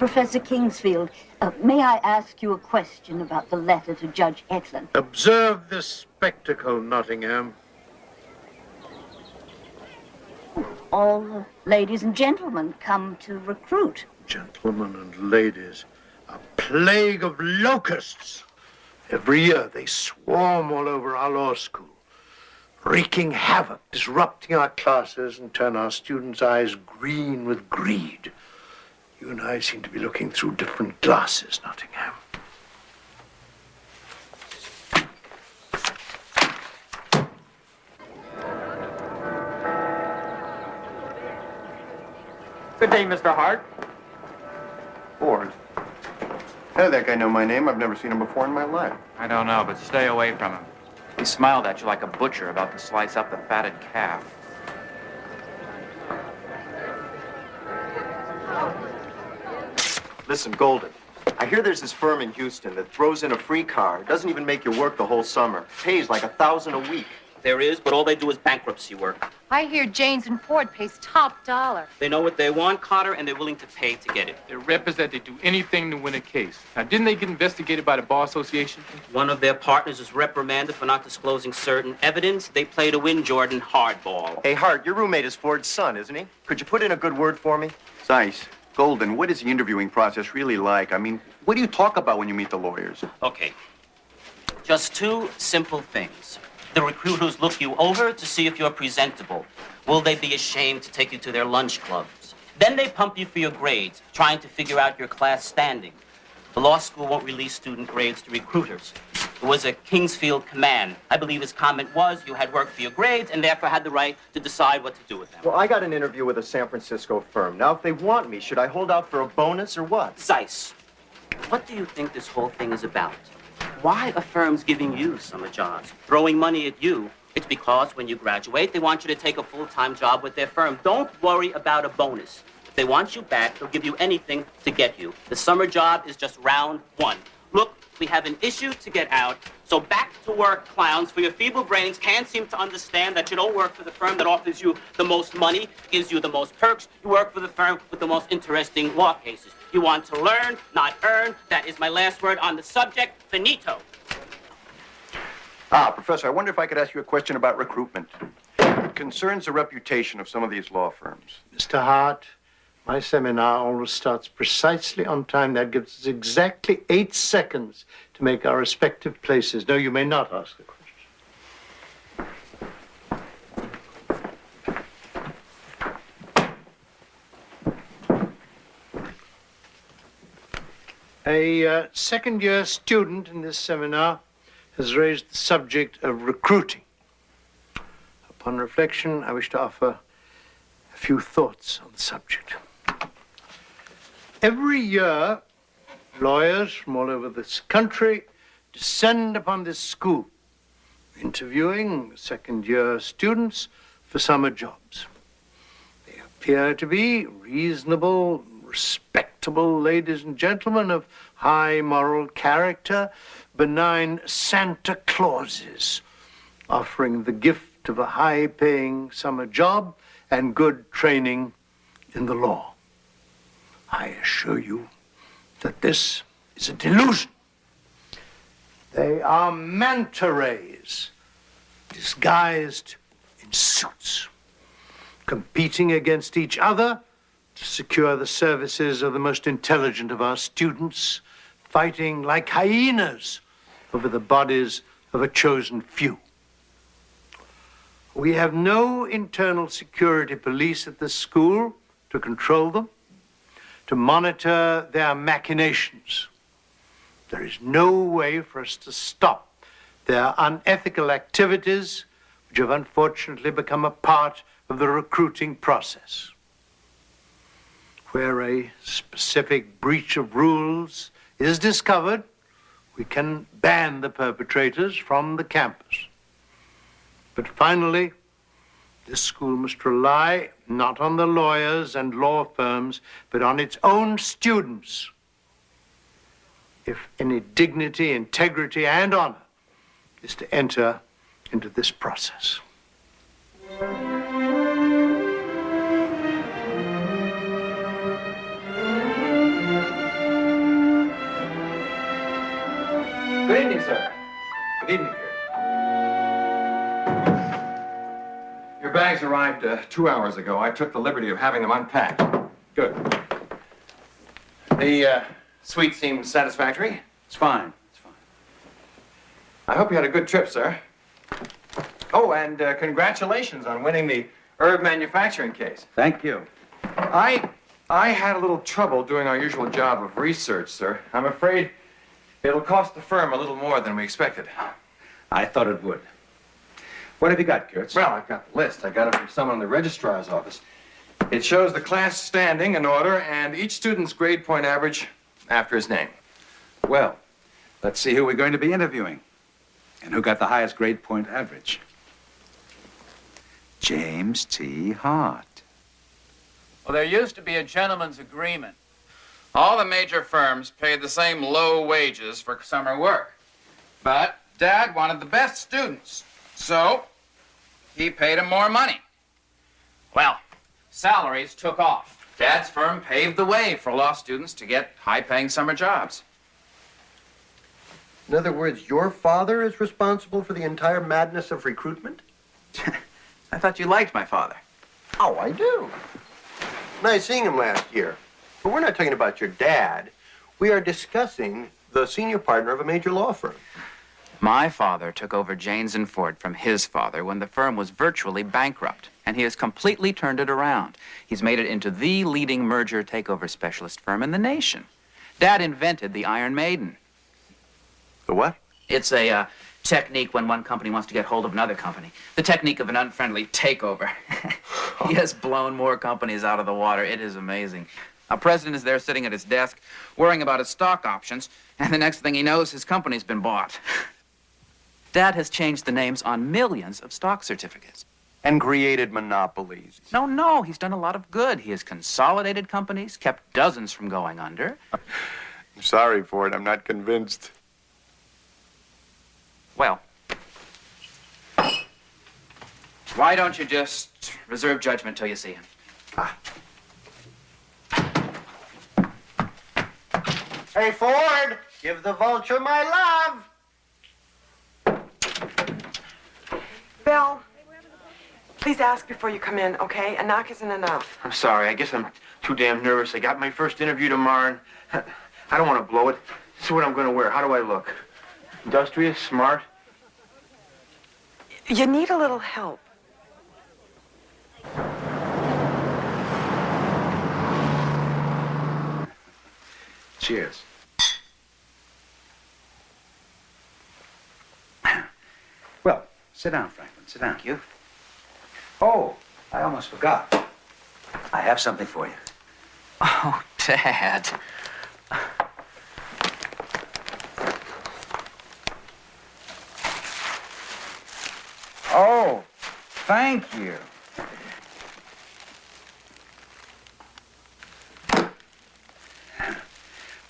Professor Kingsfield, may I ask you a question about the letter to Judge Eklund? Observe this spectacle, Nottingham. All the ladies and gentlemen come to recruit. Gentlemen and ladies, a plague of locusts. Every year they swarm all over our law school, wreaking havoc, disrupting our classes, and turn our students' eyes green with greed. You and I seem to be looking through different glasses, Nottingham. Good day, Mr. Hart. Ford. How did that guy know my name? I've never seen him before in my life. I don't know, but stay away from him. He smiled at you like a butcher about to slice up the fatted calf. Listen, Golden, I hear there's this firm in Houston that throws in a free car, doesn't even make you work the whole summer, pays like $1,000 a week. There is, but all they do is bankruptcy work. I hear Janes and Ford pays top dollar. They know what they want, Carter, and they're willing to pay to get it. They represent, they do anything to win a case. Now, didn't they get investigated by the Bar Association? One of their partners was reprimanded for not disclosing certain evidence. They play to win, Jordan, hardball. Hey, Hart, your roommate is Ford's son, isn't he? Could you put in a good word for me? Zeiss, Golden, what is the interviewing process really like? I mean, what do you talk about when you meet the lawyers? Okay. Just two simple things. The recruiters look you over to see if you're presentable. Will they be ashamed to take you to their lunch clubs? Then they pump you for your grades, trying to figure out your class standing. The law school won't release student grades to recruiters. It was a Kingsfield command. I believe his comment was you had worked for your grades and therefore had the right to decide what to do with them. Well, I got an interview with a San Francisco firm. Now, if they want me, should I hold out for a bonus or what? Zeiss, what do you think this whole thing is about? Why are firms giving you summer jobs, throwing money at you? It's because when you graduate, they want you to take a full-time job with their firm. Don't worry about a bonus. If they want you back, they'll give you anything to get you. The summer job is just round one. Look, we have an issue to get out, so back to work, clowns, for your feeble brains can't seem to understand that you don't work for the firm that offers you the most money, gives you the most perks. You work for the firm with the most interesting law cases. You want to learn, not earn. That is my last word on the subject. Finito. Professor, I wonder if I could ask you a question about recruitment. It concerns the reputation of some of these law firms. Mr. Hart, my seminar always starts precisely on time. That gives us exactly 8 seconds to make our respective places. No, you may not ask the question. A second-year student in this seminar has raised the subject of recruiting. Upon reflection, I wish to offer a few thoughts on the subject. Every year, lawyers from all over this country descend upon this school, interviewing second-year students for summer jobs. They appear to be reasonable, respectable ladies and gentlemen of high moral character, benign Santa Clauses, offering the gift of a high-paying summer job and good training in the law. I assure you that this is a delusion. They are manta rays disguised in suits, competing against each other to secure the services of the most intelligent of our students, fighting like hyenas over the bodies of a chosen few. We have no internal security police at this school to control them, to monitor their machinations. There is no way for us to stop their unethical activities, which have unfortunately become a part of the recruiting process. Where a specific breach of rules is discovered, we can ban the perpetrators from the campus. But finally, this school must rely not on the lawyers and law firms, but on its own students. If any dignity, integrity, and honor is to enter into this process. need me here. Your bags arrived 2 hours ago. I took the liberty of having them unpacked. Good. The suite seems satisfactory. It's fine. It's fine. I hope you had a good trip, sir. Oh, and congratulations on winning the herb manufacturing case. Thank you. I had a little trouble doing our usual job of research, sir. I'm afraid it'll cost the firm a little more than we expected. I thought it would. What have you got, Kurtz? Well, I've got the list. I got it from someone in the registrar's office. It shows the class standing in order and each student's grade point average after his name. Well, let's see who we're going to be interviewing and who got the highest grade point average. James T. Hart. Well, there used to be a gentleman's agreement. All the major firms paid the same low wages for summer work. But Dad wanted the best students, so he paid them more money. Well, salaries took off. Dad's firm paved the way for law students to get high-paying summer jobs. In other words, your father is responsible for the entire madness of recruitment? I thought you liked my father. Oh, I do. Nice seeing him last year. But we're not talking about your dad. We are discussing the senior partner of a major law firm. My father took over Janes and Ford from his father when the firm was virtually bankrupt, and he has completely turned it around. He's made it into the leading merger takeover specialist firm in the nation. Dad invented the Iron Maiden. The what? It's a technique when one company wants to get hold of another company. The technique of an unfriendly takeover. He has blown more companies out of the water. It is amazing. Our president is there sitting at his desk, worrying about his stock options, and the next thing he knows, his company's been bought. Dad has changed the names on millions of stock certificates. And created monopolies. No, he's done a lot of good. He has consolidated companies, kept dozens from going under. I'm sorry, Ford. I'm not convinced. Well, why don't you just reserve judgment till you see him? Hey, Ford, give the vulture my love. Bill, please ask before you come in, okay? A knock isn't enough. I'm sorry. I guess I'm too damn nervous. I got my first interview tomorrow, and I don't want to blow it. This is what I'm going to wear. How do I look? Industrious, smart? You need a little help. Cheers. Well, sit down, Franklin. Sit down. Thank you. Oh, I almost forgot. I have something for you. Oh, Dad. Oh, thank you.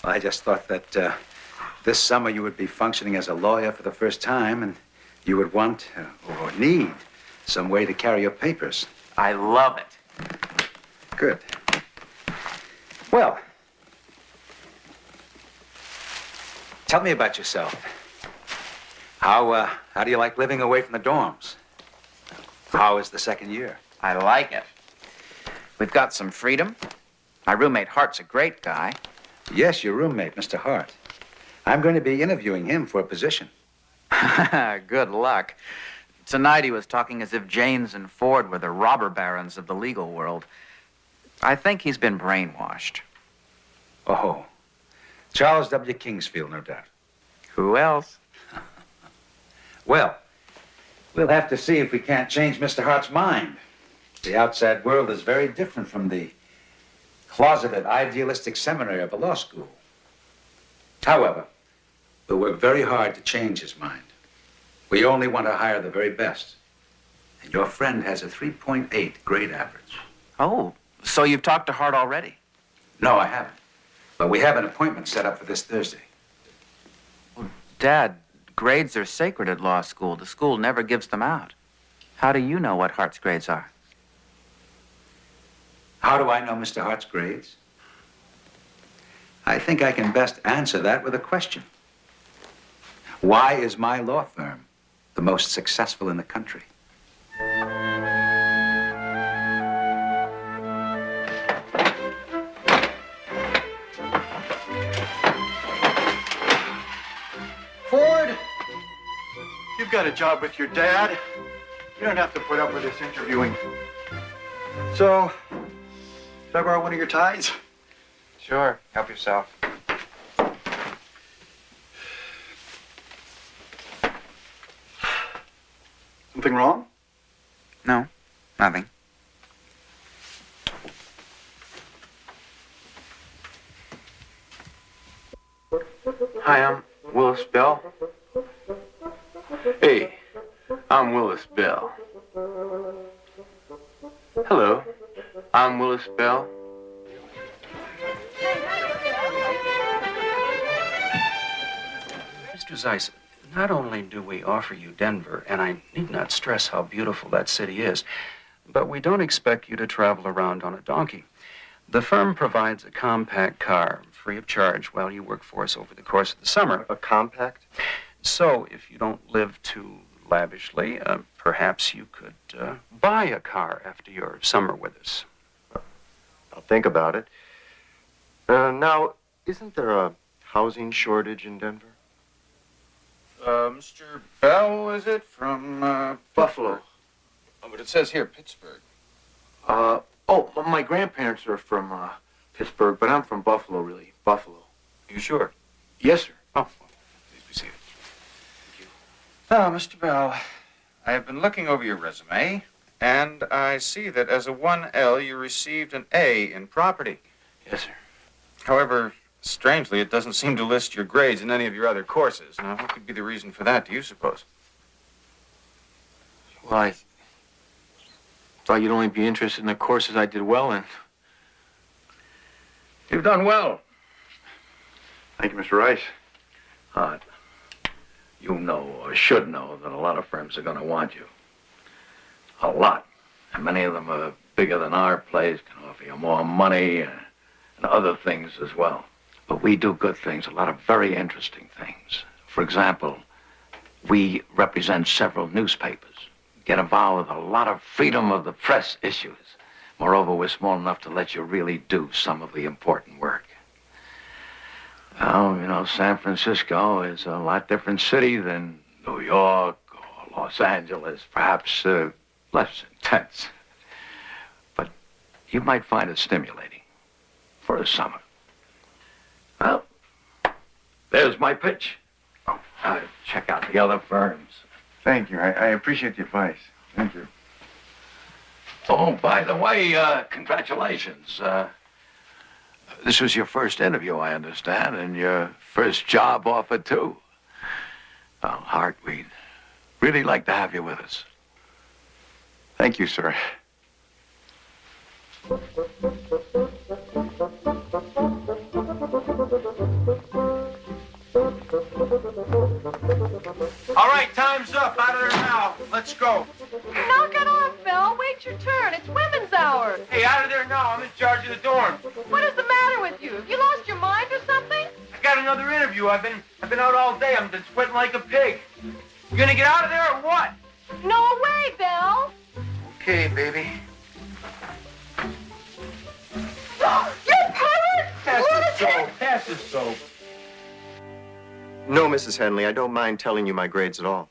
Well, I just thought that this summer you would be functioning as a lawyer for the first time, and you would want or need some way to carry your papers. I love it. Good. Well, tell me about yourself. How do you like living away from the dorms? How is the second year? I like it. We've got some freedom. My roommate Hart's a great guy. Yes, your roommate, Mr. Hart. I'm going to be interviewing him for a position. Good luck. Tonight he was talking as if Janes and Ford were the robber barons of the legal world. I think he's been brainwashed. Oh, Charles W. Kingsfield, no doubt. Who else? Well, we'll have to see if we can't change Mr. Hart's mind. The outside world is very different from the closeted, idealistic seminary of a law school. However, we'll work very hard to change his mind. We only want to hire the very best. And your friend has a 3.8 grade average. Oh, so you've talked to Hart already? No, I haven't. But we have an appointment set up for this Thursday. Well, Dad, grades are sacred at law school. The school never gives them out. How do you know what Hart's grades are? How do I know Mr. Hart's grades? I think I can best answer that with a question. Why is my law firm the most successful in the country? Ford, you've got a job with your dad. You don't have to put up with this interviewing. So, should I borrow one of your ties? Sure. Help yourself. Something wrong? No, nothing. Hi, I'm Willis Bell. Hey, I'm Willis Bell. Hello, I'm Willis Bell. Mr. Zeiss, not only do we offer you Denver, and I need not stress how beautiful that city is, but we don't expect you to travel around on a donkey. The firm provides a compact car, free of charge, while you work for us over the course of the summer. A compact? So, if you don't live too lavishly, perhaps you could buy a car after your summer with us. I'll think about it. Now, isn't there a housing shortage in Denver? Mr. Bell, is it? From, Buffalo. Oh, but it says here Pittsburgh. My grandparents are from Pittsburgh, but I'm from Buffalo, really. Buffalo. You sure? Yes, sir. Oh, please be seated. Thank you. Now, Mr. Bell, I have been looking over your resume, and I see that as a 1L, you received an A in property. Yes, sir. However, strangely, it doesn't seem to list your grades in any of your other courses. Now, what could be the reason for that, do you suppose? Well, I thought you'd only be interested in the courses I did well in. You've done well. Thank you, Mr. Rice. You know, or should know, that a lot of firms are going to want you. A lot. And many of them are bigger than our place, can offer you more money and other things as well. But we do good things, a lot of very interesting things. For example, we represent several newspapers, get involved with a lot of freedom of the press issues. Moreover, we're small enough to let you really do some of the important work. Well, you know, San Francisco is a lot different city than New York or Los Angeles, perhaps less intense. But you might find it stimulating for a summer. Well, there's my pitch. Check out the other firms. Thank you. I appreciate the advice. Thank you. Oh, by the way, congratulations. This was your first interview, I understand, and your first job offer, too. Well, Hart, we'd really like to have you with us. Thank you, sir. All right, time's up. Out of there now. Let's go. Knock it off, Belle. Wait your turn. It's women's hour. Hey, out of there now. I'm in charge of the dorm. What is the matter with you? Have you lost your mind or something? I got another interview. I've been out all day. I've been sweating like a pig. You gonna get out of there or what? No way, Belle. Okay, baby. You pirate! Pass the soap. No, Mrs. Henley, I don't mind telling you my grades at all.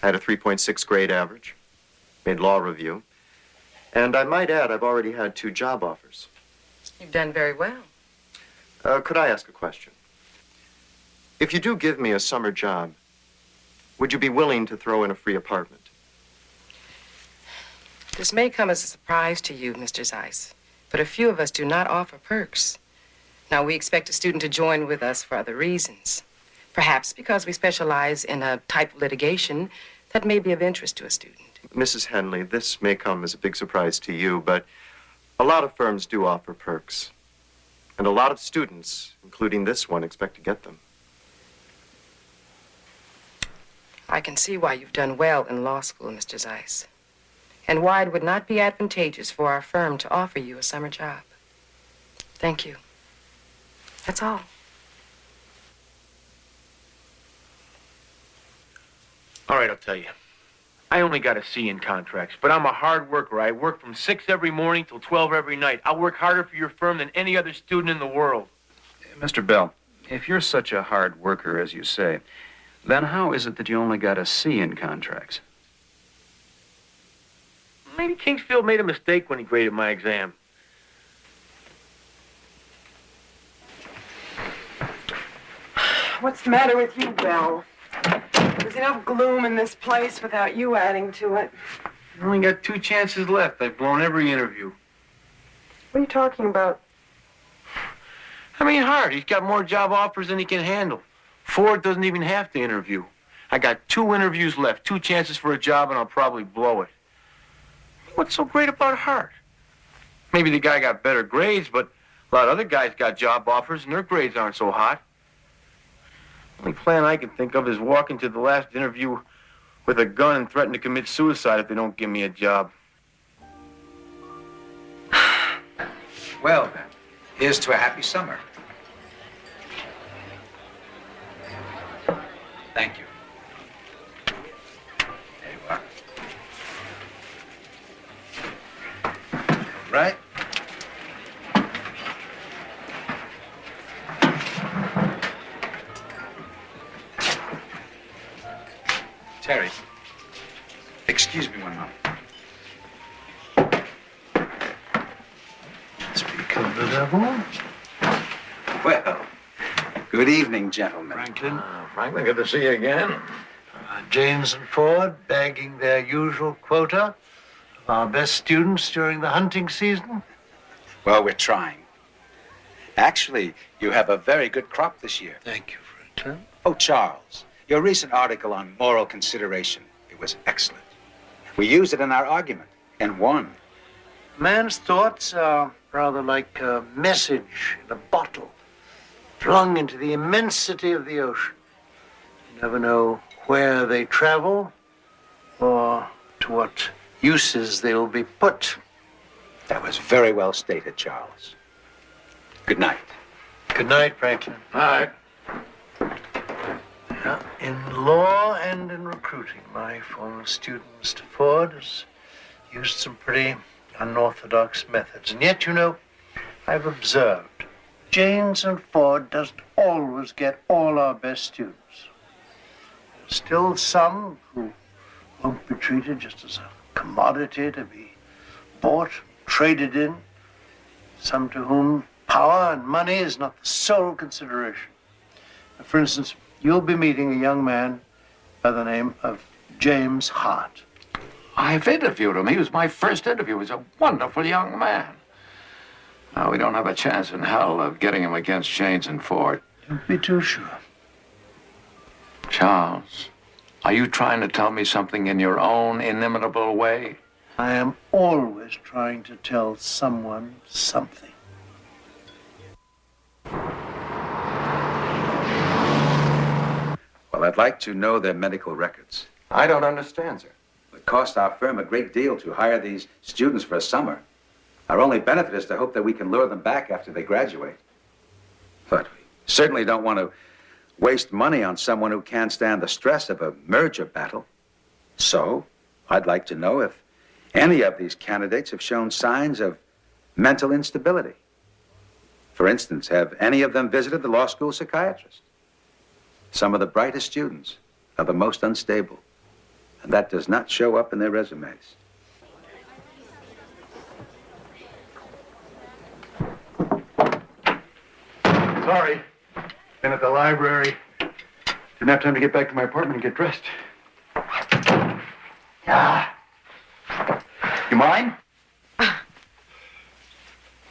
I had a 3.6 grade average, made law review, and I might add I've already had 2 job offers. You've done very well. Could I ask a question? If you do give me a summer job, would you be willing to throw in a free apartment? This may come as a surprise to you, Mr. Zeiss, but a few of us do not offer perks. Now, we expect a student to join with us for other reasons. Perhaps because we specialize in a type of litigation that may be of interest to a student. Mrs. Henley, this may come as a big surprise to you, but a lot of firms do offer perks. And a lot of students, including this one, expect to get them. I can see why you've done well in law school, Mr. Zeiss, and why it would not be advantageous for our firm to offer you a summer job. Thank you. That's all. All right, I'll tell you. I only got a C in contracts, but I'm a hard worker. I work from 6 every morning till 12 every night. I'll work harder for your firm than any other student in the world. Mr. Bell, if you're such a hard worker as you say, then how is it that you only got a C in contracts? Maybe Kingsfield made a mistake when he graded my exam. What's the matter with you, Belle? There's enough gloom in this place without you adding to it. I only got 2 chances left. I've blown every interview. What are you talking about? I mean, Hart, he's got more job offers than he can handle. Ford doesn't even have to interview. I got 2 interviews left, 2 chances for a job, and I'll probably blow it. What's so great about Hart? Maybe the guy got better grades, but a lot of other guys got job offers, and their grades aren't so hot. The only plan I can think of is walking to the last interview with a gun and threaten to commit suicide if they don't give me a job. Well, then, here's to a happy summer. Thank you. There you are. Right? Terry, excuse me one moment. Speak of the devil. Well, good evening, gentlemen. Franklin. Franklin, good to see you again. James and Ford bagging their usual quota of our best students during the hunting season. Well, we're trying. Actually, you have a very good crop this year. Thank you, Franklin. Oh, Charles, your recent article on moral consideration, it was excellent. We used it in our argument and won. Man's thoughts are rather like a message in a bottle, flung into the immensity of the ocean. You never know where they travel or to what uses they will be put. That was very well stated, Charles. Good night. Good night, Franklin. Night. Yeah, in law and in recruiting, my former student, Mr. Ford, has used some pretty unorthodox methods. And yet, you know, I've observed James and Ford doesn't always get all our best students. There's still some who won't be treated just as a commodity to be bought, traded in. Some to whom power and money is not the sole consideration. For instance, you'll be meeting a young man by the name of James Hart. I've interviewed him. He was my first interview. He's a wonderful young man. Now, we don't have a chance in hell of getting him against James and Ford. Don't be too sure. Charles, are you trying to tell me something in your own inimitable way? I am always trying to tell someone something. Well, I'd like to know their medical records. I don't understand, sir. It cost our firm a great deal to hire these students for a summer. Our only benefit is to hope that we can lure them back after they graduate. But we certainly don't want to waste money on someone who can't stand the stress of a merger battle. So, I'd like to know if any of these candidates have shown signs of mental instability. For instance, have any of them visited the law school psychiatrist? Some of the brightest students are the most unstable, and that does not show up in their resumes. Sorry. Been at the library. Didn't have time to get back to my apartment and get dressed. You mind?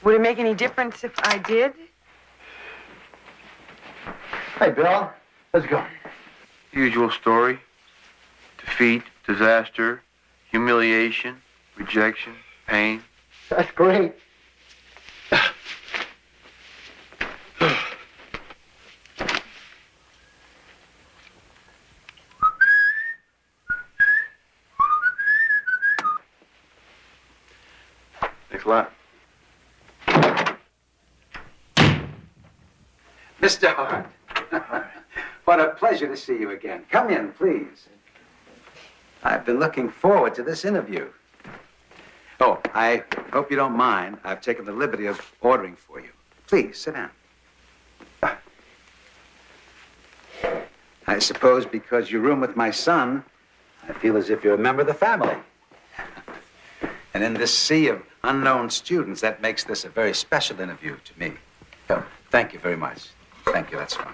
Would it make any difference if I did? Hey, Bill. Let's go. Usual story. Defeat, disaster, humiliation, rejection, pain. That's great. Thanks a lot. Mr. Hart, what a pleasure to see you again. Come in, please. I've been looking forward to this interview. Oh, I hope you don't mind. I've taken the liberty of ordering for you. Please, sit down. I suppose because you room with my son, I feel as if you're a member of the family. And in this sea of unknown students, that makes this a very special interview to me. Oh, thank you very much. Thank you, that's fine.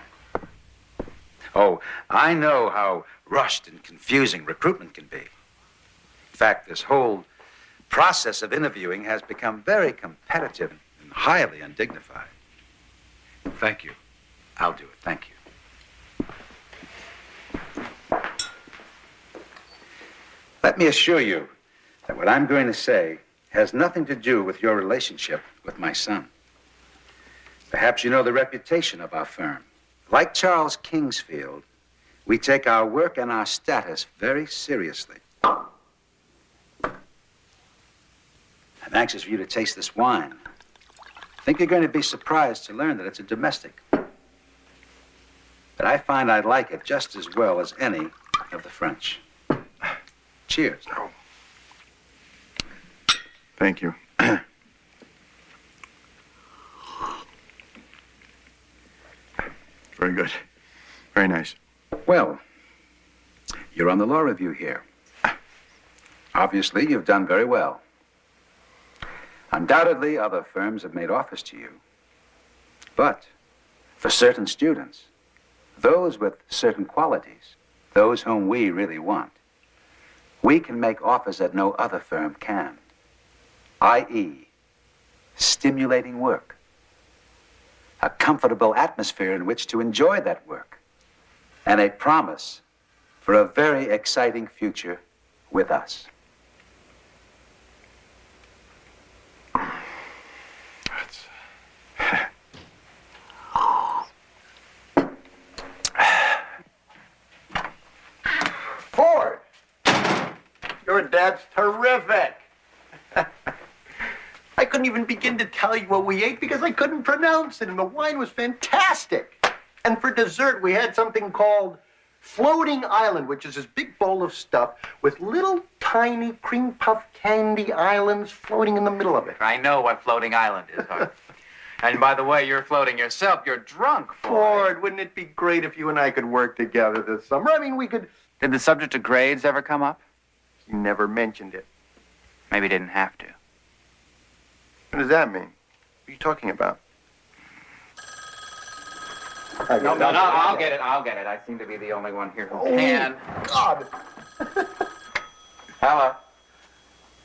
Oh, I know how rushed and confusing recruitment can be. In fact, this whole process of interviewing has become very competitive and highly undignified. Thank you. I'll do it. Thank you. Let me assure you that what I'm going to say has nothing to do with your relationship with my son. Perhaps you know the reputation of our firm. Like Charles Kingsfield, we take our work and our status very seriously. I'm anxious for you to taste this wine. I think you're going to be surprised to learn that it's a domestic. But I find I like it just as well as any of the French. Cheers. Oh. Thank you. Very good. Very nice. Well, you're on the law review here. Obviously, you've done very well. Undoubtedly, other firms have made offers to you. But for certain students, those with certain qualities, those whom we really want, we can make offers that no other firm can, i.e., stimulating work, a comfortable atmosphere in which to enjoy that work, and a promise for a very exciting future with us. Ford! Your dad's terrific. I couldn't even begin to tell you what we ate because I couldn't pronounce it, and the wine was fantastic. And for dessert, we had something called Floating Island, which is this big bowl of stuff with little tiny cream puff candy islands floating in the middle of it. I know what floating island is, Hart. And by the way, you're floating yourself. You're drunk, Ford, wouldn't it be great if you and I could work together this summer? I mean, we could... Did the subject of grades ever come up? You never mentioned it. Maybe didn't have to. What does that mean? What are you talking about? No, I'll get it. I seem to be the only one here who can. God! Hello.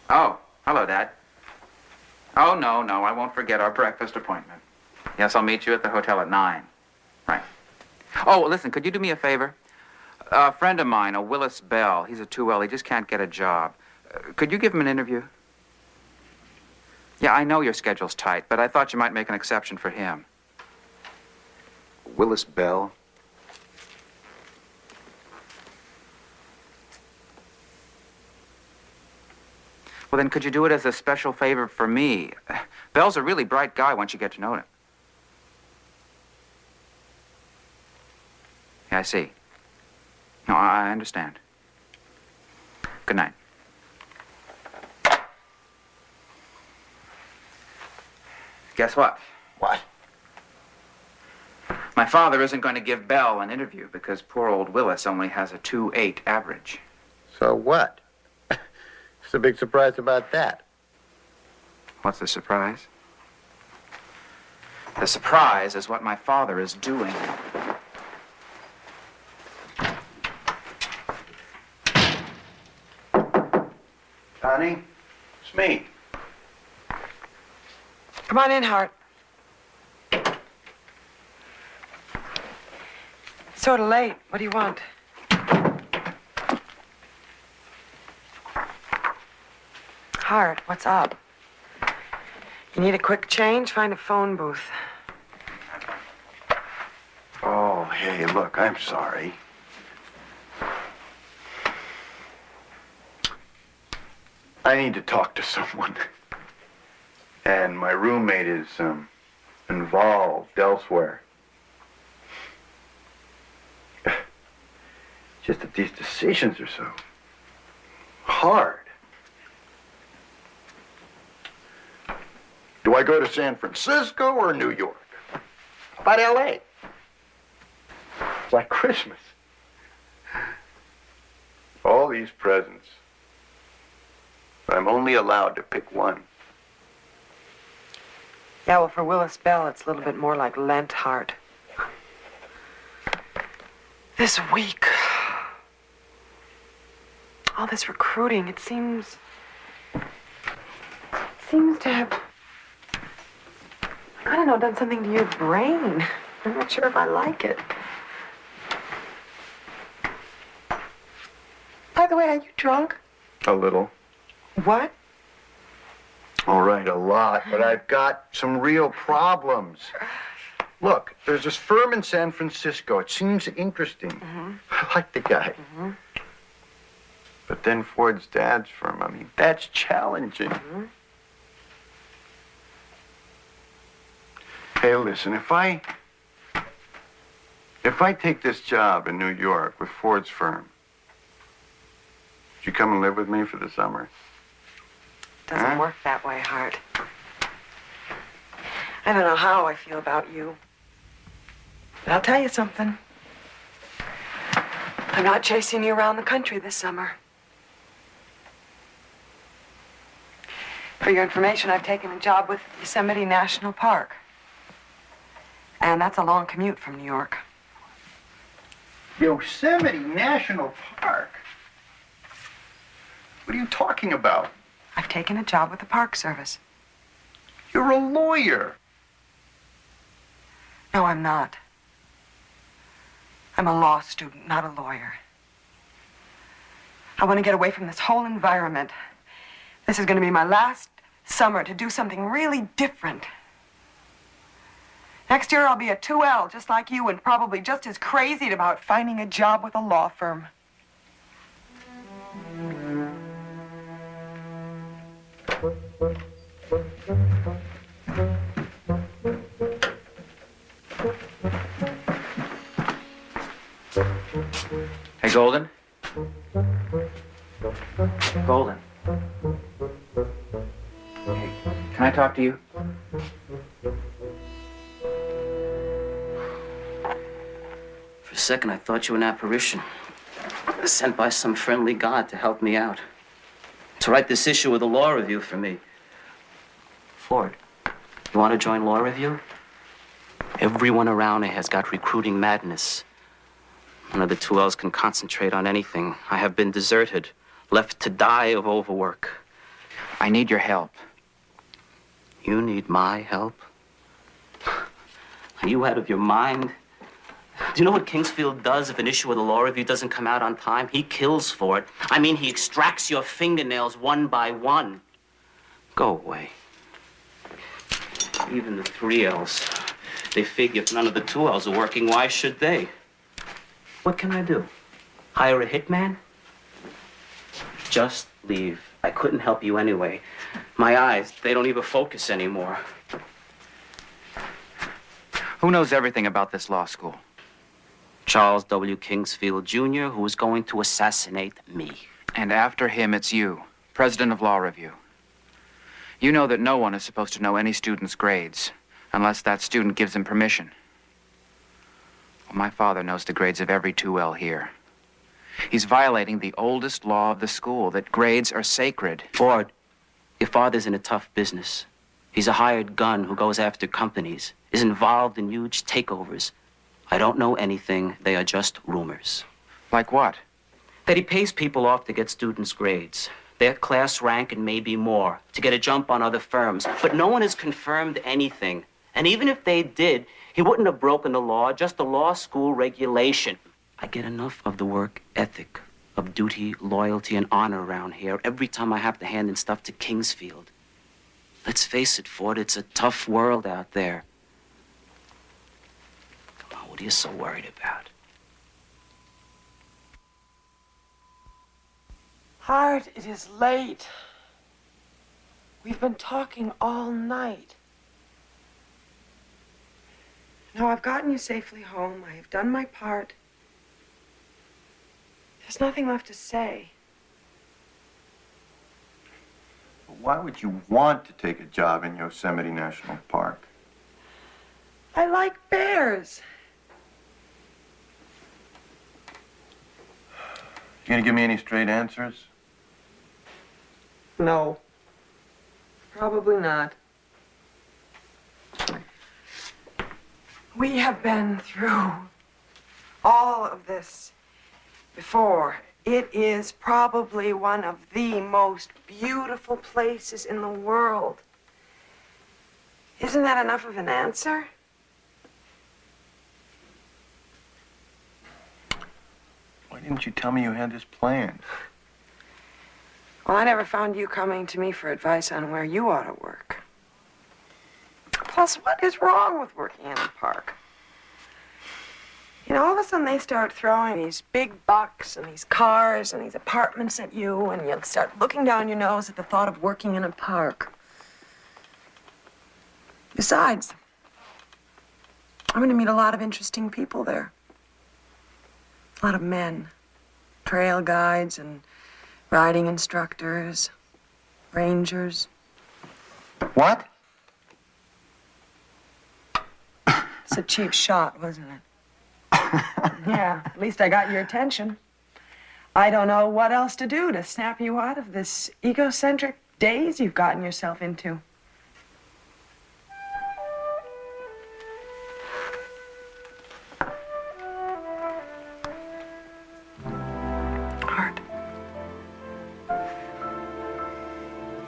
Oh, hello, Dad. Oh, no, I won't forget our breakfast appointment. Yes, I'll meet you at the hotel at 9. Right. Oh, listen, could you do me a favor? A friend of mine, a Willis Bell, he's a 2L. He just can't get a job. Could you give him an interview? Yeah, I know your schedule's tight, but I thought you might make an exception for him. Willis Bell? Well, then could you do it as a special favor for me? Bell's a really bright guy once you get to know him. Yeah, I see. No, I understand. Good night. Guess what? What? My father isn't going to give Bell an interview because poor old Willis only has a 2.8 average. So what? What's the big surprise about that? What's the surprise? The surprise is what my father is doing. Connie, it's me. Come on in, Hart. Sort of late. What do you want? Hart, what's up? You need a quick change? Find a phone booth. Oh, hey, look, I'm sorry. I need to talk to someone. And my roommate is, involved elsewhere. Just that these decisions are so hard. Do I go to San Francisco or New York? How about L.A.? It's like Christmas. All these presents. But I'm only allowed to pick one. Yeah, well, for Willis Bell, it's a little bit more like Lent Heart. This week, all this recruiting, it seems to have, I don't know, done something to your brain. I'm not sure if I like it. By the way, are you drunk? A little. What? All right, a lot, but I've got some real problems. Look, there's this firm in San Francisco. It seems interesting. I like the guy. But then Ford's dad's firm, I mean, that's challenging. Hey, listen, if I take this job in New York with Ford's firm, would you come and live with me for the summer? Doesn't work that way, Hart. I don't know how I feel about you. But I'll tell you something. I'm not chasing you around the country this summer. For your information, I've taken a job with Yosemite National Park. And that's a long commute from New York. Yosemite National Park? What are you talking about? I've taken a job with the Park Service. You're a lawyer. No, I'm not. I'm a law student, not a lawyer. I want to get away from this whole environment. This is going to be my last summer to do something really different. Next year, I'll be a 2L, just like you, and probably just as crazy about finding a job with a law firm. Hey, Golden? Golden. Hey, can I talk to you? For a second, I thought you were an apparition, sent by some friendly god to help me out, to write this issue of the Law Review for me. Ford, you want to join Law Review? Everyone around here has got recruiting madness. None of the 2Ls can concentrate on anything. I have been deserted, left to die of overwork. I need your help. You need my help? Are you out of your mind? Do you know what Kingsfield does if an issue of the Law Review doesn't come out on time? He kills for it. I mean, he extracts your fingernails one by one. Go away. Even the 3Ls, they figure if none of the 2Ls are working, why should they? What can I do? Hire a hitman? Just leave. I couldn't help you anyway. My eyes, they don't even focus anymore. Who knows everything about this law school? Charles W. Kingsfield, Jr., who is going to assassinate me. And after him, it's you, president of Law Review. You know that no one is supposed to know any student's grades unless that student gives him permission. Well, my father knows the grades of every 2L here. He's violating the oldest law of the school, that grades are sacred. Ford, your father's in a tough business. He's a hired gun who goes after companies, is involved in huge takeovers. I don't know anything. They are just rumors. Like what? That he pays people off to get students' grades, their class rank, and maybe more, to get a jump on other firms. But no one has confirmed anything. And even if they did, he wouldn't have broken the law, just the law school regulation. I get enough of the work ethic, of duty, loyalty, and honor around here every time I have to hand in stuff to Kingsfield. Let's face it, Ford, it's a tough world out there. Come on, what are you so worried about? Hart, it is late. We've been talking all night. Now I've gotten you safely home. I have done my part. There's nothing left to say. Why would you want to take a job in Yosemite National Park? I like bears. You gonna give me any straight answers? No. Probably not. We have been through all of this before. It is probably one of the most beautiful places in the world. Isn't that enough of an answer? Why didn't you tell me you had this planned? Well, I never found you coming to me for advice on where you ought to work. Plus, what is wrong with working in a park? You know, all of a sudden they start throwing these big bucks and these cars and these apartments at you, and you start looking down your nose at the thought of working in a park. Besides, I'm going to meet a lot of interesting people there. A lot of men, trail guides and riding instructors, rangers. What? It's a cheap shot, wasn't it? Yeah, at least I got your attention. I don't know what else to do to snap you out of this egocentric daze you've gotten yourself into. Art.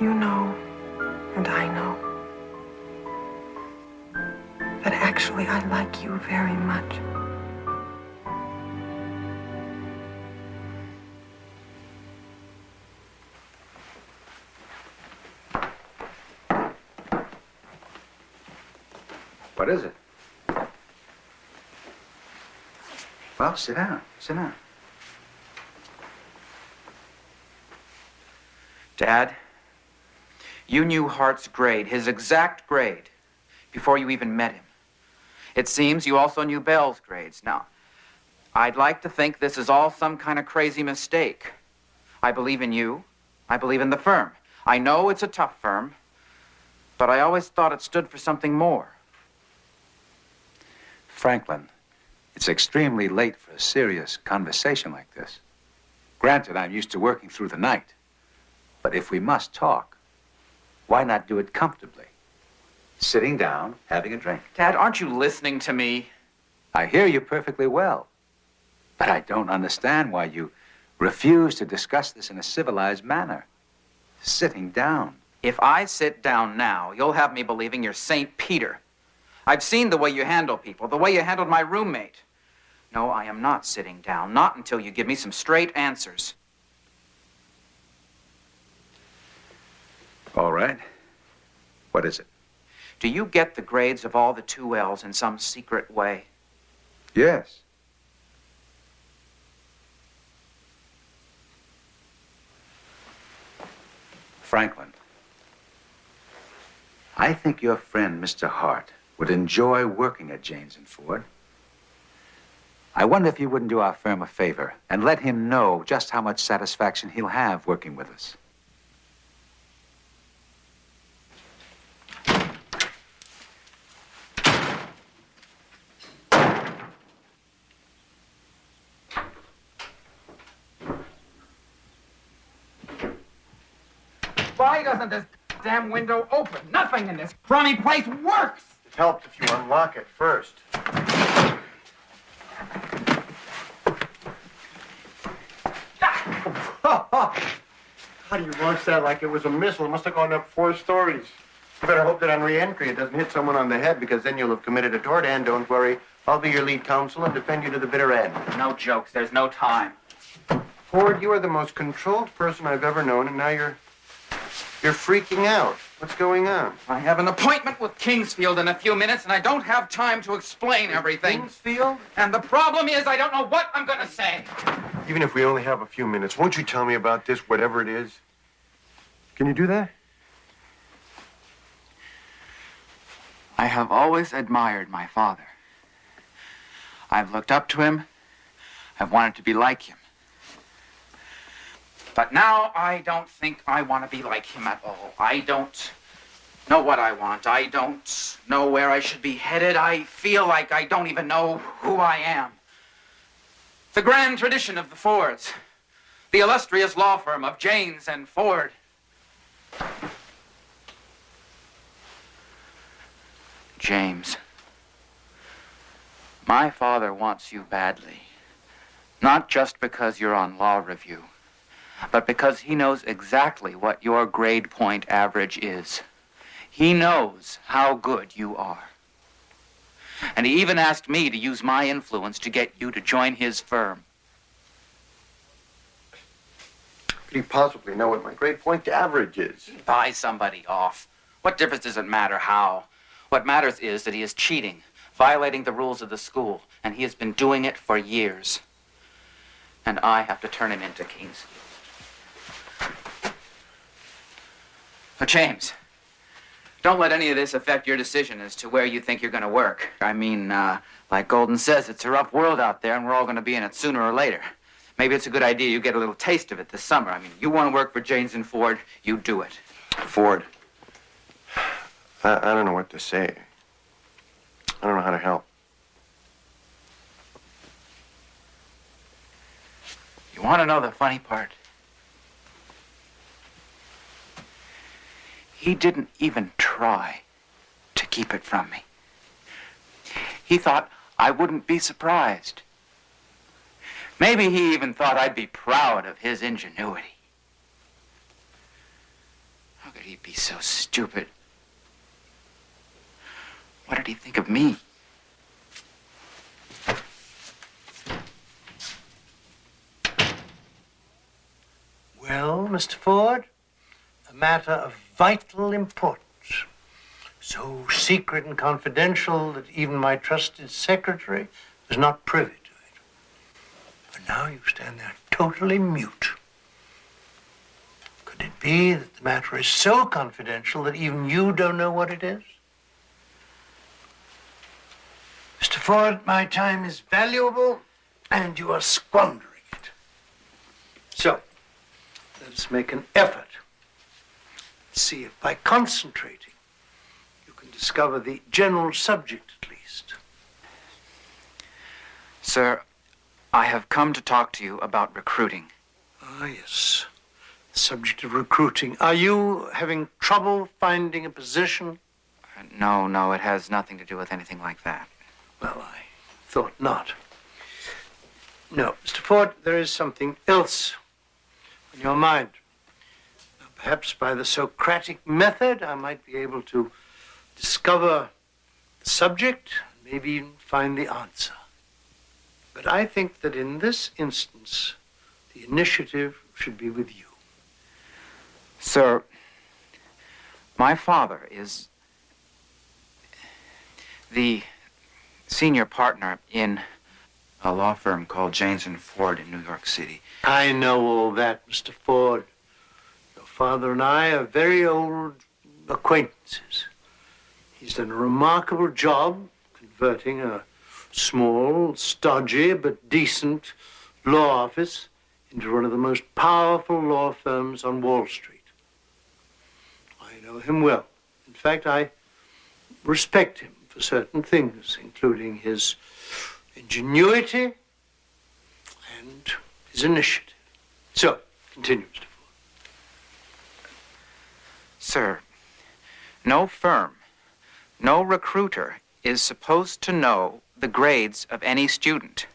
You know, and I know, that actually I like you very much. What is it? Well, sit down. Sit down. Dad, you knew Hart's grade, his exact grade, before you even met him. It seems you also knew Bell's grades. Now, I'd like to think this is all some kind of crazy mistake. I believe in you. I believe in the firm. I know it's a tough firm, but I always thought it stood for something more. Franklin, it's extremely late for a serious conversation like this. Granted, I'm used to working through the night. But if we must talk, why not do it comfortably? Sitting down, having a drink. Dad, aren't you listening to me? I hear you perfectly well. But I don't understand why you refuse to discuss this in a civilized manner. Sitting down. If I sit down now, you'll have me believing you're St. Peter. I've seen the way you handle people, the way you handled my roommate. No, I am not sitting down, not until you give me some straight answers. All right. What is it? Do you get the grades of all the 2Ls in some secret way? Yes. Franklin, I think your friend, Mr. Hart, would enjoy working at James and Ford. I wonder if you wouldn't do our firm a favor and let him know just how much satisfaction he'll have working with us. Why doesn't this damn window open? Nothing in this crummy place works! It helps if you unlock it first. How do you launch that like it was a missile? It must have gone up 4 stories. You better hope that on re-entry it doesn't hit someone on the head, because then you'll have committed a tort. And don't worry, I'll be your lead counsel and defend you to the bitter end. No jokes. There's no time. Ford, you are the most controlled person I've ever known, and now you're freaking out. What's going on? I have an appointment with Kingsfield in a few minutes, and I don't have time to explain everything. Kingsfield? And the problem is I don't know what I'm going to say. Even if we only have a few minutes, won't you tell me about this, whatever it is? Can you do that? I have always admired my father. I've looked up to him. I've wanted to be like him. But now I don't think I want to be like him at all. I don't know what I want. I don't know where I should be headed. I feel like I don't even know who I am. The grand tradition of the Fords. The illustrious law firm of Janes and Ford. James, my father wants you badly. Not just because you're on law review, but because he knows exactly what your grade point average is. He knows how good you are. And he even asked me to use my influence to get you to join his firm. Could he possibly know what my grade point average is? Buy somebody off. What difference does it matter how? What matters is that he is cheating, violating the rules of the school, and he has been doing it for years. And I have to turn him into Kingsley. But James, don't let any of this affect your decision as to where you think you're going to work. I mean, like Golden says, it's a rough world out there, and we're all going to be in it sooner or later. Maybe it's a good idea you get a little taste of it this summer. I mean, you want to work for Janes and Ford, you do it. Ford. I don't know what to say. I don't know how to help. You want to know the funny part? He didn't even try to keep it from me. He thought I wouldn't be surprised. Maybe he even thought I'd be proud of his ingenuity. How could he be so stupid? What did he think of me? Well, Mr. Ford, a matter of vital importance. So secret and confidential that even my trusted secretary was not privy to it. But now you stand there totally mute. Could it be that the matter is so confidential that even you don't know what it is? Mr. Ford, my time is valuable, and you are squandering it. So, let's make an effort. See if by concentrating, you can discover the general subject at least. Sir, I have come to talk to you about recruiting. Ah, yes. The subject of recruiting. Are you having trouble finding a position? No, it has nothing to do with anything like that. Well, I thought not. No, Mr. Ford, there is something else on your mind. Now, perhaps by the Socratic method, I might be able to discover the subject, and maybe even find the answer. But I think that in this instance, the initiative should be with you. Sir, my father is the senior partner in a law firm called Janes and Ford in New York City. I know all that, Mr. Ford. Your father and I are very old acquaintances. He's done a remarkable job converting a small, stodgy, but decent law office into one of the most powerful law firms on Wall Street. I know him well. In fact, I respect him for certain things, including his ingenuity and his initiative. So, continue, Mr. Ford. Sir, no firm, no recruiter is supposed to know the grades of any student.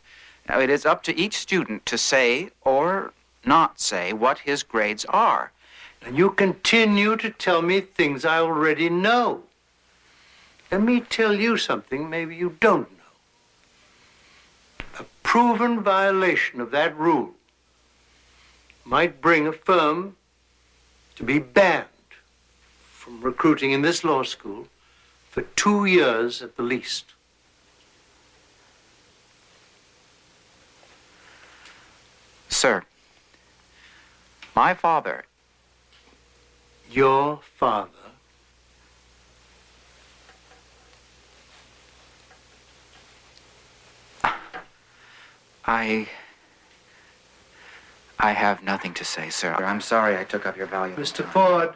Now, it is up to each student to say or not say what his grades are. And you continue to tell me things I already know. Let me tell you something maybe you don't know. A proven violation of that rule might bring a firm to be banned from recruiting in this law school for 2 years at the least. Sir, my father... Your father? I have nothing to say, sir. I'm sorry I took up your valuable Mr. time. Ford,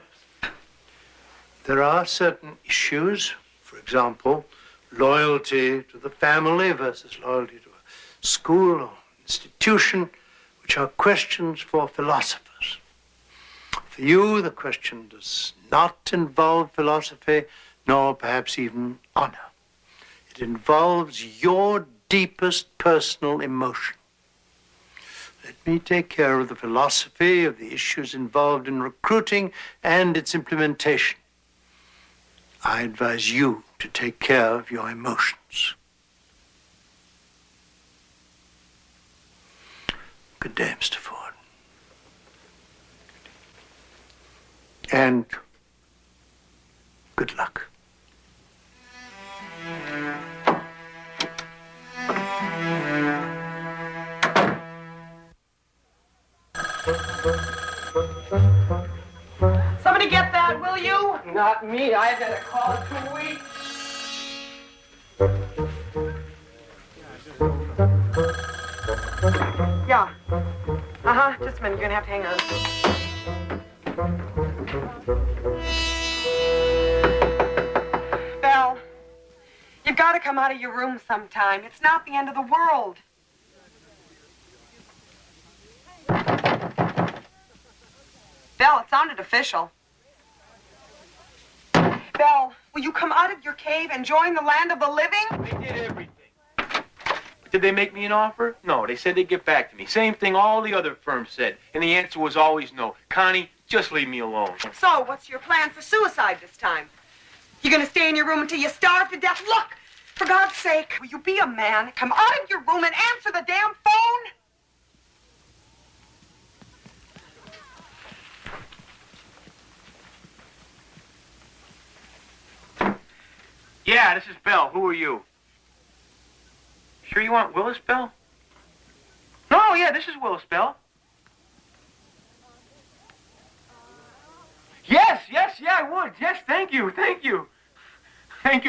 there are certain issues, for example, loyalty to the family versus loyalty to a school or institution, which are questions for philosophers. For you, the question does not involve philosophy, nor perhaps even honor. It involves your deepest personal emotion. Let me take care of the philosophy of the issues involved in recruiting and its implementation. I advise you to take care of your emotions. Good day, Mr. Ford. And good luck. Somebody get that, will you? Not me. I haven't had a call in 2 weeks. Yeah. Just a minute. You're gonna have to hang on. Belle, you've got to come out of your room sometime. It's not the end of the world. Belle, it sounded official. Belle, will you come out of your cave and join the land of the living? They did everything. Did they make me an offer? No, they said they'd get back to me. Same thing all the other firms said. And the answer was always no. Connie, just leave me alone. So, what's your plan for suicide this time? You gonna stay in your room until you starve to death? Look, for God's sake, will you be a man? Come out of your room and answer the damn phone? Yeah, this is Bell. Who are you? Sure you want Willis Bell? No, yeah, this is Willis Bell. Yes, yeah, I would. Yes, thank you. Thank you,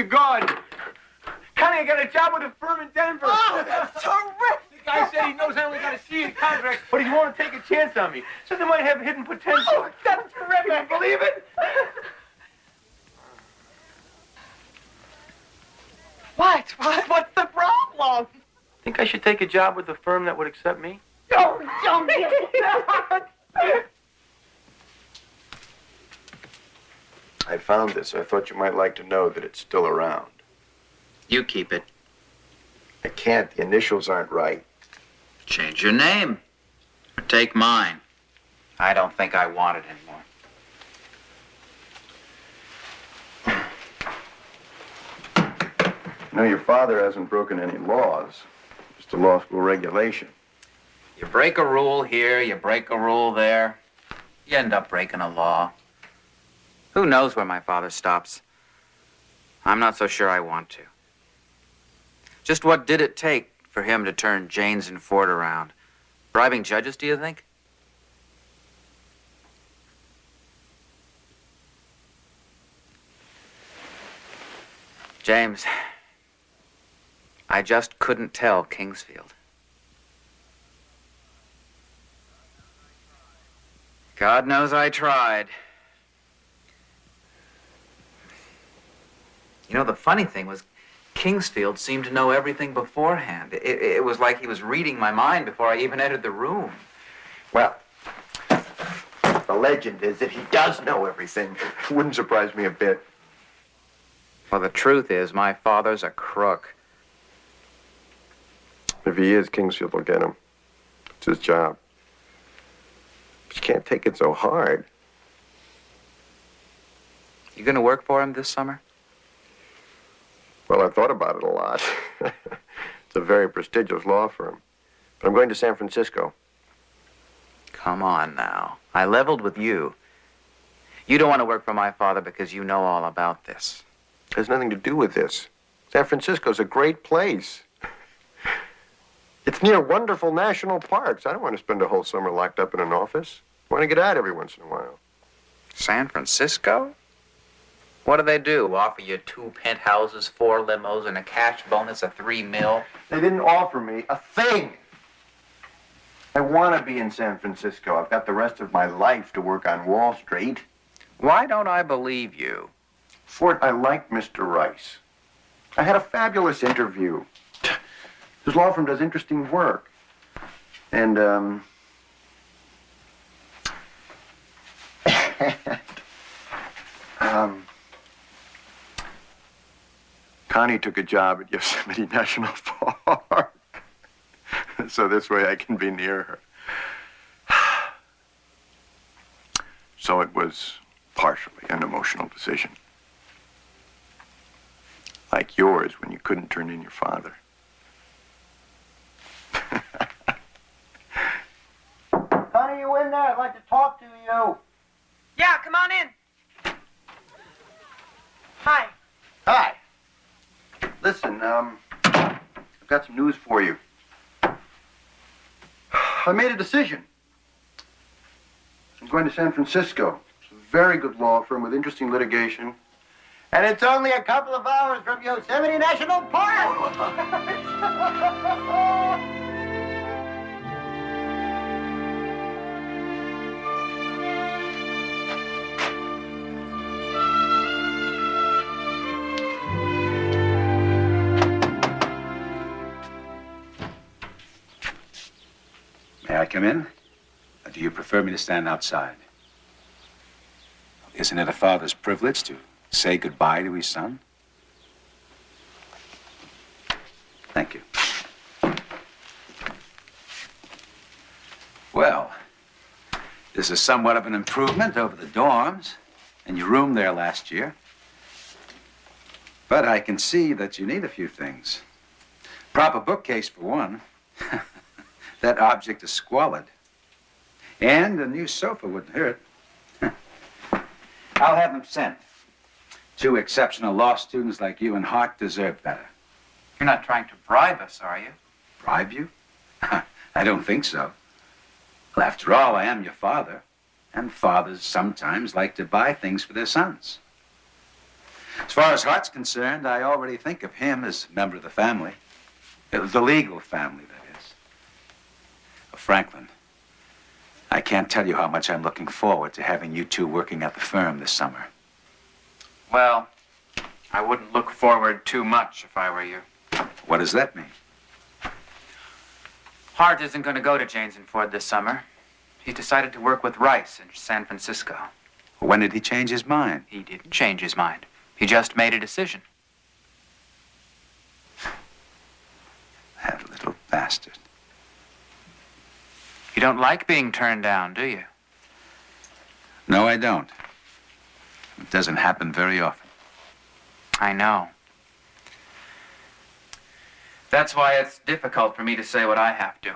God. Connie, I got a job with a firm in Denver. Oh, that's terrific. The guy said he knows I only got a C contract, but he wanted to take a chance on me. So they might have hidden potential. Oh, that's terrific. Can you believe it? What? What's the problem? Think I should take a job with a firm that would accept me? Oh, don't do that. I found this. I thought you might like to know that it's still around. You keep it. I can't. The initials aren't right. Change your name. Or take mine. I don't think I want it anymore. You know, your father hasn't broken any laws. Just a law school regulation. You break a rule here, you break a rule there. You end up breaking a law. Who knows where my father stops? I'm not so sure I want to. Just what did it take for him to turn Janes and Ford around? Bribing judges, do you think? James, I just couldn't tell Kingsfield. God knows I tried. You know, the funny thing was, Kingsfield seemed to know everything beforehand. It was like he was reading my mind before I even entered the room. Well, the legend is that he does know everything. Wouldn't surprise me a bit. Well, the truth is, my father's a crook. If he is, Kingsfield will get him. It's his job. But you can't take it so hard. You gonna work for him this summer? Well, I've thought about it a lot. It's a very prestigious law firm. But I'm going to San Francisco. Come on now. I leveled with you. You don't want to work for my father because you know all about this. It has nothing to do with this. San Francisco's a great place. It's near wonderful national parks. I don't want to spend a whole summer locked up in an office. I want to get out every once in a while. San Francisco? What do they do? Offer you 2 penthouses, 4 limos, and a cash bonus of $3 million? They didn't offer me a thing. I want to be in San Francisco. I've got the rest of my life to work on Wall Street. Why don't I believe you? Ford, I like Mr. Rice. I had a fabulous interview. His law firm does interesting work. And, Connie took a job at Yosemite National Park. So this way I can be near her. So it was partially an emotional decision. Like yours when you couldn't turn in your father. Connie, you in there? I'd like to talk to you. Yeah, come on in. Hi. Hi. Listen, I've got some news for you. I made a decision. I'm going to San Francisco. It's a very good law firm with interesting litigation. And it's only a couple of hours from Yosemite National Park! May I come in? Or do you prefer me to stand outside? Isn't it a father's privilege to say goodbye to his son? Thank you. Well, this is somewhat of an improvement over the dorms and your room there last year. But I can see that you need a few things. Proper bookcase, for one. That object is squalid. And a new sofa wouldn't hurt. I'll have them sent. 2 exceptional law students like you and Hart deserve better. You're not trying to bribe us, are you? Bribe you? I don't think so. Well, after all, I am your father. And fathers sometimes like to buy things for their sons. As far as Hart's concerned, I already think of him as a member of the family. The legal family, that is. Franklin, I can't tell you how much I'm looking forward to having you two working at the firm this summer. Well, I wouldn't look forward too much if I were you. What does that mean? Hart isn't going to go to Janes and Ford this summer. He's decided to work with Rice in San Francisco. When did he change his mind? He didn't change his mind. He just made a decision. That little bastard. You don't like being turned down, do you? No, I don't. It doesn't happen very often. I know. That's why it's difficult for me to say what I have to.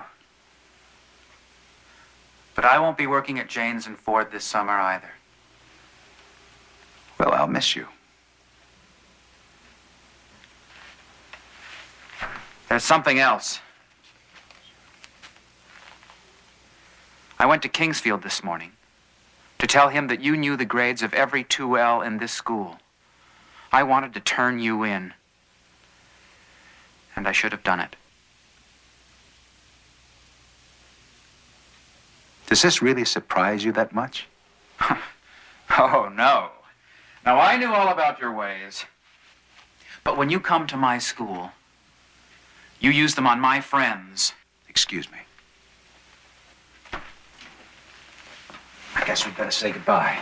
But I won't be working at Janes and Ford this summer either. Well, I'll miss you. There's something else. I went to Kingsfield this morning to tell him that you knew the grades of every 2L in this school. I wanted to turn you in. And I should have done it. Does this really surprise you that much? Oh, no. Now, I knew all about your ways. But when you come to my school, you use them on my friends. Excuse me. I guess we'd better say goodbye.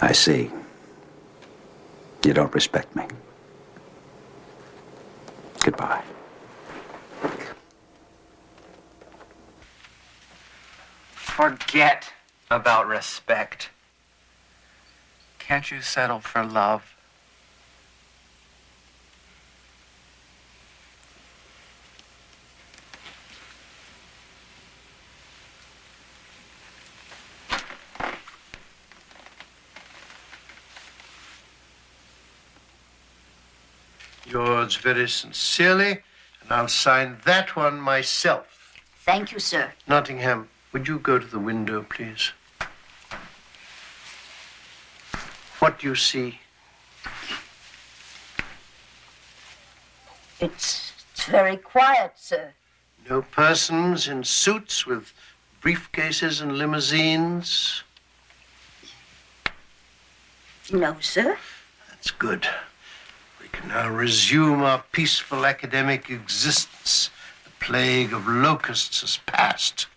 I see. You don't respect me. Goodbye. Forget about respect. Can't you settle for love? Yours very sincerely, and I'll sign that one myself. Thank you, sir. Nottingham, would you go to the window, please? What do you see? It's very quiet, sir. No persons in suits with briefcases and limousines? No, sir. That's good. We can now resume our peaceful academic existence. The plague of locusts has passed.